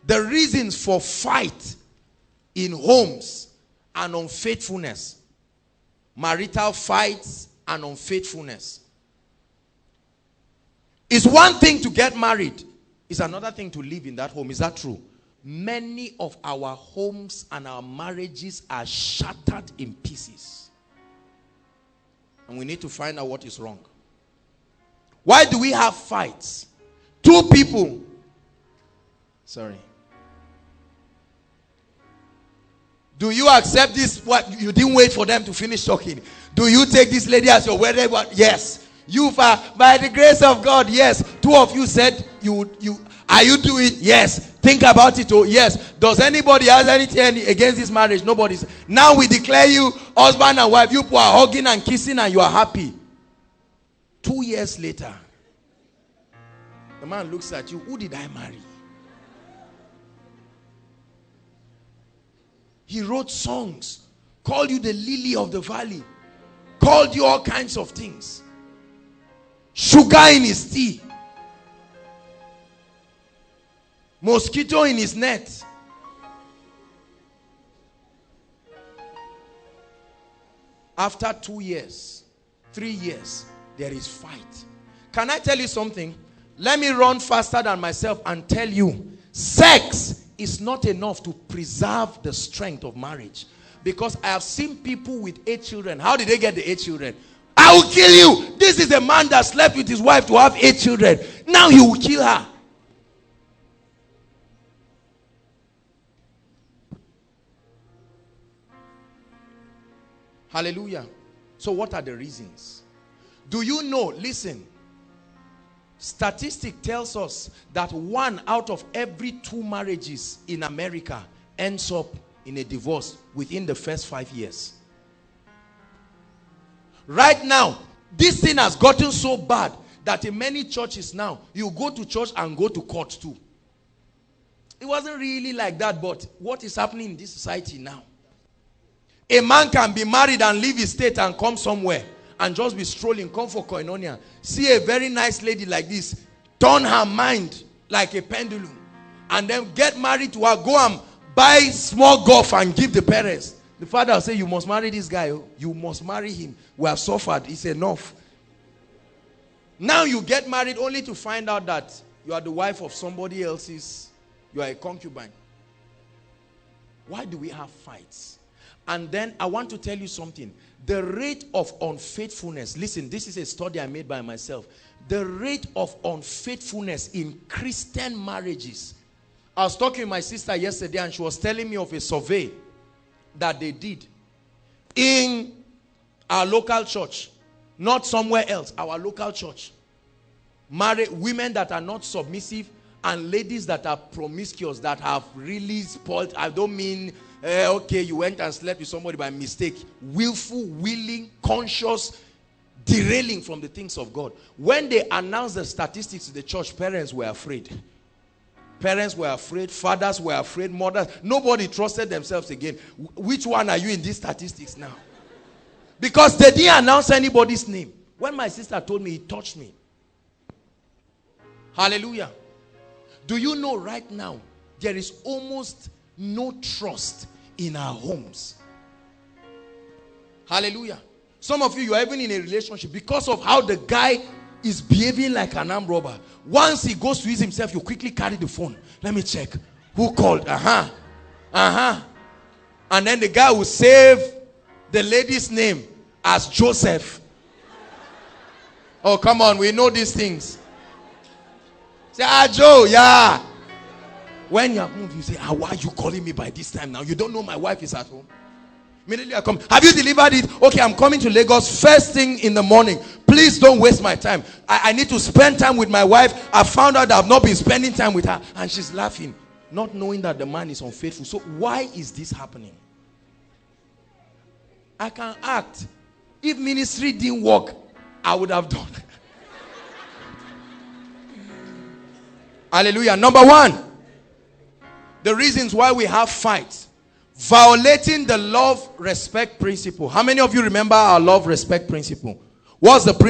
The reasons for fight in homes and unfaithfulness. Marital fights and unfaithfulness. It's one thing to get married. It's another thing to live in that home. Is that true? Many of our homes and our marriages are shattered in pieces. And we need to find out what is wrong. Why do we have fights? Two people. Sorry. Do you accept this? What, you didn't wait for them to finish talking. Do you take this lady as your wedding? Yes. You, by the grace of God, yes. Two of you said are you doing? Yes. Think about it. Oh, yes. Does anybody have anything against this marriage? Nobody's. Now we declare you husband and wife. You are hugging and kissing and you are happy. 2 years later, the man looks at you. Who did I marry? He wrote songs, called you the lily of the valley, called you all kinds of things. Sugar in his tea, mosquito in his net. After 2 years, 3 years, there is fight. Can I tell you something? Let me run faster than myself and tell you, sex is not enough to preserve the strength of marriage. Because I have seen people with 8 children. How did they get the 8 children? I will kill you. This is a man that slept with his wife to have 8 children. Now he will kill her. Hallelujah. So what are the reasons? Do you know, listen, statistic tells us that 1 out of every 2 marriages in America ends up in a divorce within the first 5 years. Right now, this thing has gotten so bad that in many churches now, you go to church and go to court too. It wasn't really like that, but what is happening in this society now? A man can be married and leave his state and come somewhere and just be strolling, come for koinonia, see a very nice lady like this, turn her mind like a pendulum, and then get married to her, go and buy small golf and give the parents. The father will say, you must marry this guy. You must marry him. We have suffered. It's enough. Now you get married only to find out that you are the wife of somebody else's. You are a concubine. Why do we have fights? And then I want to tell you something. The rate of unfaithfulness, listen, this is a study I made by myself. The rate of unfaithfulness in Christian marriages. I was talking with my sister yesterday and she was telling me of a survey that they did in our local church, not somewhere else, our local church. Married women that are not submissive and ladies that are promiscuous, that have really spoiled. I don't mean okay, you went and slept with somebody by mistake. Willful, willing, conscious, derailing from the things of God. When they announced the statistics to the church, parents were afraid. Parents were afraid, fathers were afraid, mothers. Nobody trusted themselves again. Which one are you in these statistics now? Because they didn't announce anybody's name. When my sister told me, it touched me. Hallelujah. Do you know right now, there is almost no trust in our homes. Hallelujah. Some of you are even in a relationship because of how the guy is behaving like an armed robber. Once he goes to use himself, you quickly carry the phone. Let me check. Who called? And then the guy will save the lady's name as Joseph. Oh, come on. We know these things. Say, Joe, yeah. When you have moved, you say, why are you calling me by this time now? You don't know my wife is at home. Immediately I come. Have you delivered it? Okay, I'm coming to Lagos first thing in the morning. Please don't waste my time. I need to spend time with my wife. I found out that I've not been spending time with her. And she's laughing, not knowing that the man is unfaithful. So why is this happening? I can act. If ministry didn't work, I would have done. Hallelujah. Number 1. The reasons why we have fights. Violating the love, respect principle. How many of you remember our love, respect principle? What's the principle?